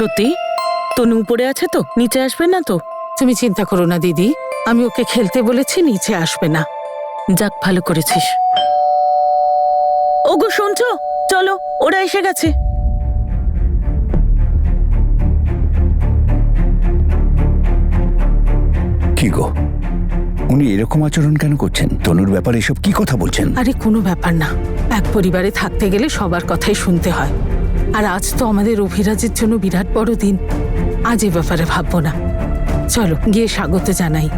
সত্যি তনু উপরে আছে তো, নিচে আসবে না তো? তুমি চিন্তা করো না দিদি, আমি ওকে খেলতে বলেছি, নিচে আসবে না। যাক, ভালো করেছিস। ওগো শুনছো, চলো, ওরা এসে গেছে। কি গো, উনি এরকম আচরণ কেন করছেন? তনুর ব্যাপারে এসব কি কথা বলছেন? আরে কোনো ব্যাপার না, এক পরিবারে থাকতে গেলে সবার কথাই শুনতে হয়। আর আজ তো আমাদের অভিরাজের জন্য বিরাট বড় দিন, আজ এ ব্যাপারে ভাববো না। চলো গিয়ে স্বাগত জানাই।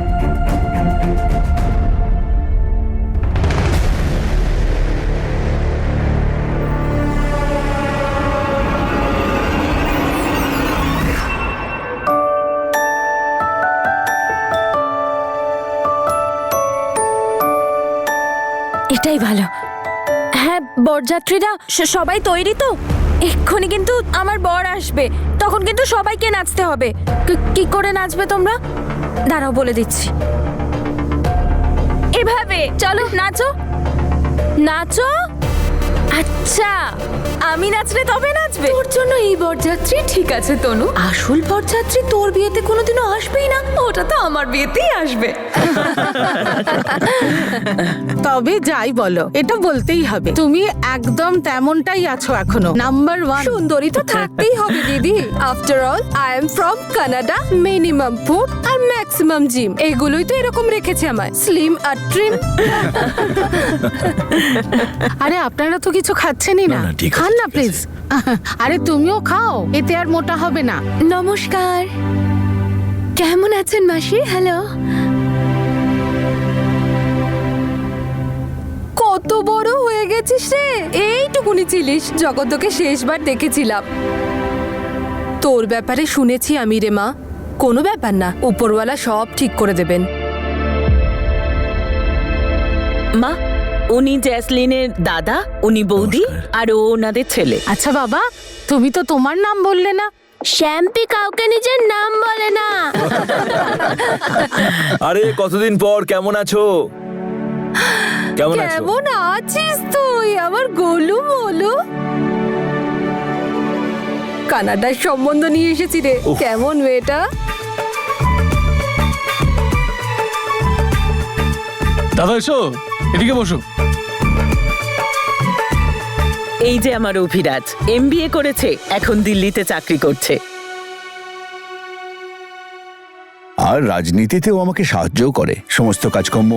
এটাই ভালো। হ্যাঁ, বরযাত্রীরা সবাই তৈরি তো? এক্ষুনি কিন্তু আমার বর আসবে, তখন কিন্তু সবাইকে নাচতে হবে। কি করে নাচবে তোমরা? দাঁড়াও বলে দিচ্ছি। এভাবে চলো, নাচো নাচো। আচ্ছা, আমি নাচলে তবে নাচবে? তোর জন্য এই বরযাত্রী ঠিক আছে তনু, আসল বরযাত্রী তোর বিয়েতে কোনোদিনও আসবেই না, ওটা তো আমার বিয়েতেই আসবে। তবে যাই বলো, এটা বলতেই হবে, তুমি একদম তেমনটাই আছো এখনো, নাম্বার 1 সুন্দরী তো থাকতেই হবে দিদি। After all I am from Canada. Minimum food আর ম্যাক্সিমাম জিম, এগুলোই তো এরকম রেখেছে আমায়, স্লিম আর ট্রিম। আরে আপনারা তো কিছু খাচ্ছেনই না, খান না প্লিজ। আরে তুমিও খাও, এতে আর মোটা হবে না। নমস্কার, কেমন আছেন মাসি? হ্যালো। কত বড় হয়ে গেছিস রে, এইটুকুনি ছিলিস যখন তোকে শেষবার দেখেছিলাম। তোর ব্যাপারে শুনেছি আমি রে মা, কোনো ব্যাপার না, উপরওয়ালা সব ঠিক করে দেবেন। মা, উনি জ্যাসলিনের দাদা, উনি বৌদি, আর ও ওনাদের ছেলে। আচ্ছা বাবা, তুমি তো তোমার নাম বললে না। শ্যাম্পি কাউকে নিজের নাম বলে না। আরে কতদিন পর, কেমন আছো? কেমন আছো? কেমন আছিস তুই আমার গোলু মোলু? কানাডার সম্বন্ধ নিয়ে এসেছি রে। কেমন মেয়েটা? দাদা এসো, এদিকে বসো। এই যে আমার অভিরাজ, MBA করেছে, এখন দিল্লিতে চাকরি করছে। আর রাজনীতিতেও আমাকে সাহায্য করে, সমস্ত কাজকর্ম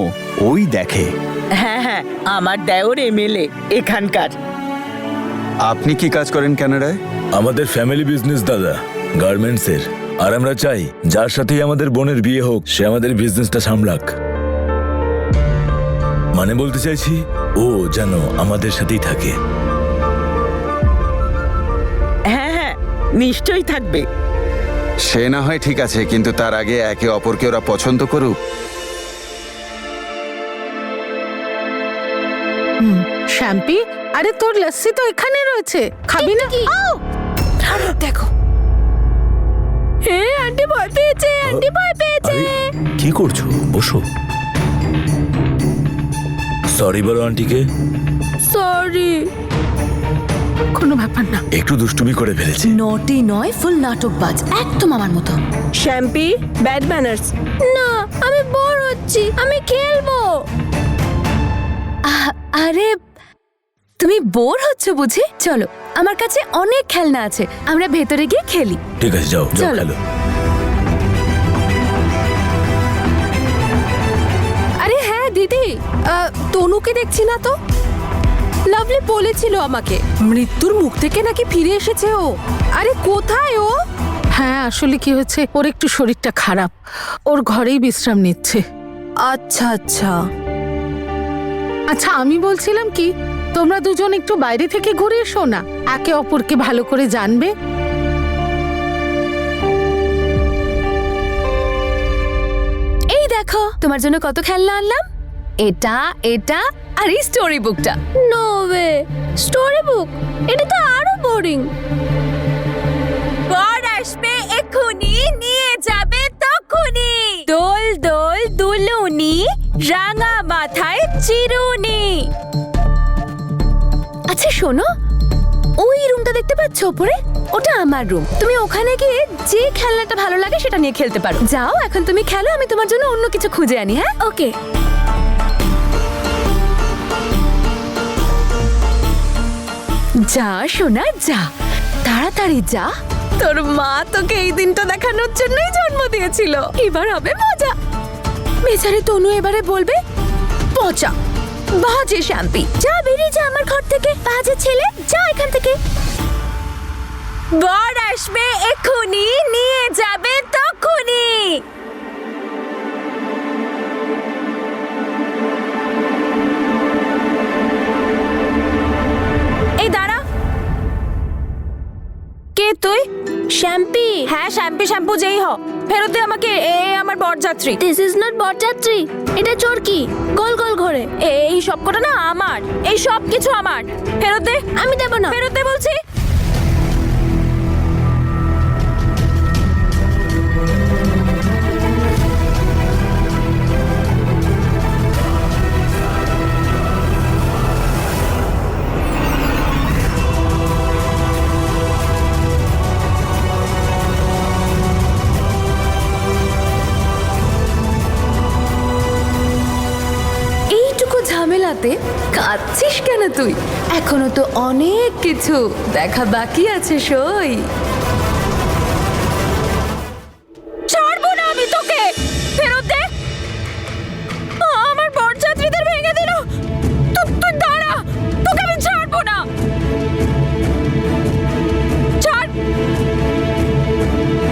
ওই দেখে। হ্যাঁ হ্যাঁ, আমার দেওর MLA এখানকার। আপনি কি কাজ করেন কানাডায়? আমাদের ফ্যামিলি বিজনেস দাদা, গার্মেন্টসের। আর আমরা চাই যার সাথেই আমাদের বোনের বিয়ে হোক, সে আমাদের বিজনেসটা সামলাক। মানে বলতে চাইছি, ও যেন আমাদের সাথেই থাকে। হ্যাঁ হ্যাঁ, নিশ্চয়ই থাকবে। সে না হয় ঠিক আছে, কিন্তু তার আগে একে অপরকে ওরা পছন্দ করুক। শ্যাম্পি, আরে তোর লস্যি তো এখানে রয়েছে, খাবি না? দেখো, আন্টি ভয় পেয়েছে, আন্টি ভয় পেয়েছে। কি করছো? বসো। সরি বলো আন্টিকে। সরি। কোনো ব্যাপার না। একটু দুষ্টুমি করে ফেলেছি। নটি নয়, ফুল নাটকবাজ, একদম আমার মতো। শ্যাম্পি, ব্যাড ম্যানার্স। না, আমি বোর হচ্ছি, আমি খেলবো। আরে তুমি বোর হচ্ছ বুঝি? চলো, আমার কাছে অনেক খেলনা আছে, আমরা ভেতরে গিয়ে খেলি। ঠিক আছে, যাও যাও, চলো। খেলো। আরে হ্যাঁ দিদি, তনুকে দেখছি না তো? লাভলি বলেছিল আমাকে মৃত্যুর মুখ থেকে নাকি ফিরে এসেছে ও। আরে কোথায় ও? হ্যাঁ, আসলে কি হয়েছে, ওর একটু শরীরটা খারাপ, ওর ঘরেই বিশ্রাম নিচ্ছে। আচ্ছা আচ্ছা। আচ্ছা, আমি বলছিলাম কি, তোমরা দুজন একটু বাইরে থেকে ঘুরে এসো না, একে অপরকে ভালো করে জানবে। এই দেখো, তোমার জন্য কত খেলনা আনলাম। এটা এটা আর এই স্টোরি বুকটা। No way, story book? এটা তো আরো বোরিং। বর আসবে এক্ষুনি, নিয়ে যাবে তখনই। দোল দোল দুলুনি, রাঙা মাথায় চিরুনি। আচ্ছা শোনো, ওই রুমটা দেখতে পাচ্ছ উপরে, ওটা আমার রুম। তুমি ওখানে গিয়ে যে খেলনাটা ভালো লাগে সেটা নিয়ে খেলতে পারো। যাও এখন তুমি খেলো, আমি তোমার জন্য অন্য কিছু খুঁজে আনি। হ্যাঁ, ওকে। যা সোনা যা, তাড়াতাড়ি যা। তোর মা তোকে এই দিনটা দেখানোর জন্যই জন্ম দিয়েছিল। এবার হবে মজা। বেচারি তনু এবারে বলবে পচা বাজে শ্যাম্পি। যা বেরিয়ে যা আমার ঘর থেকে, বাজে ছেলে, যা এখান থেকে। বর আসবে এক্ষুনি, নিয়ে যাবে তখনই। এই দাঁড়া, কে তুই? শ্যাম্পি। হ্যাঁ শ্যাম্পি, শ্যাম্পু যেই হ, ফেরত দে আমাকে। এ আমার বরযাত্রী। দিস ইজ নট বরযাত্রী, এটা চোরকি। গোল গোল ঘোরে। এই সব কটা না আমার, এই সব কিছু আমার। ফেরত দে। আমি দেব না। ফেরত দে বলছি। ঝামেলাতে কাঁদছিস কেন তুই? এখনো তো অনেক কিছু দেখা বাকি আছে। সই ছাড়বো না আমি তোকে। ফেরত দে। আমার বরযাত্রীদের ভেঙে দিল। তুই দাঁড়া, তোকে আমি ছাড়বো না। ছাড়,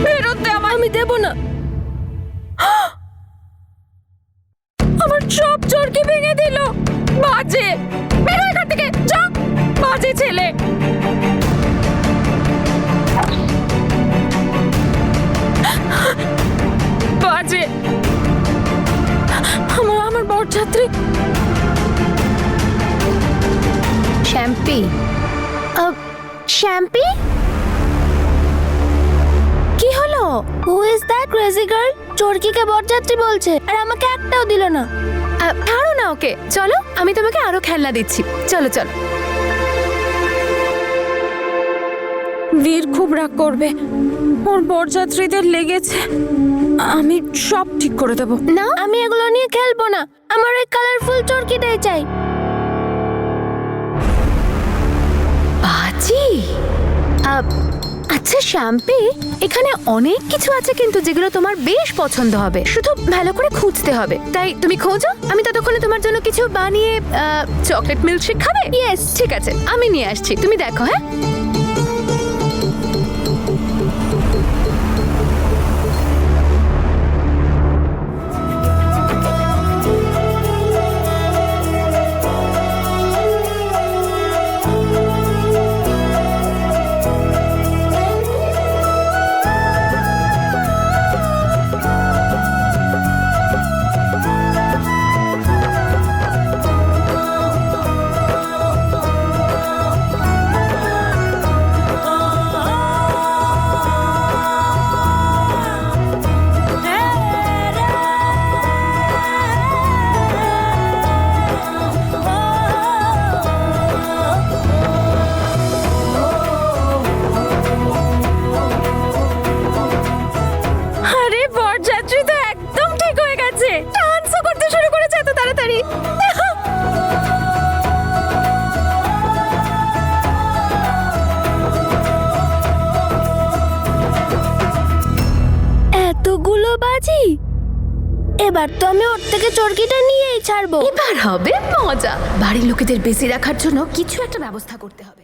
ফেরত দে আমার। আমি দেব না। আমার সব চোরকে ভেঙে দিল। বাজে, বেরো এখান থেকে, যা বাজে ছেলে। বাজে আমার বরযাত্রী। শ্যাম্পি, শ্যাম্পি কি হলো? Who is that crazy girl? চোরকিকে বরযাত্রী বলছে আর আমাকে একটাও দিল না। ছাড়ো না ওকে, চলো আমি তোমাকে আরো খেলনা দিচ্ছি। চলো চলো। বীর খুব রাগ করবে, ওর বরযাত্রীদের লেগেছে। আমি সব ঠিক করে দেবো। না, আমি এগুলো নিয়ে খেলবো না। আমার ওই কালারফুল চোরকিটাই চাই। বাজি। আচ্ছা শ্যাম্পি, এখানে অনেক কিছু আছে কিন্তু যেগুলো তোমার বেশ পছন্দ হবে। শুধু ভালো করে খুঁজতে হবে। তাই তুমি খোঁজো, আমি ততক্ষণে তোমার জন্য কিছু বানিয়ে চকলেট মিল্কশেক খাবে? ইয়েস, ঠিক আছে, আমি নিয়ে আসছি, তুমি দেখো। হ্যাঁ, বাজি। এবার তো আমি ওর থেকে চরকিটা নিয়েই ছাড়বো। এবার হবে মজা। বাড়ির লোকেদের বেশি রাখার জন্য কিছু একটা ব্যবস্থা করতে হবে।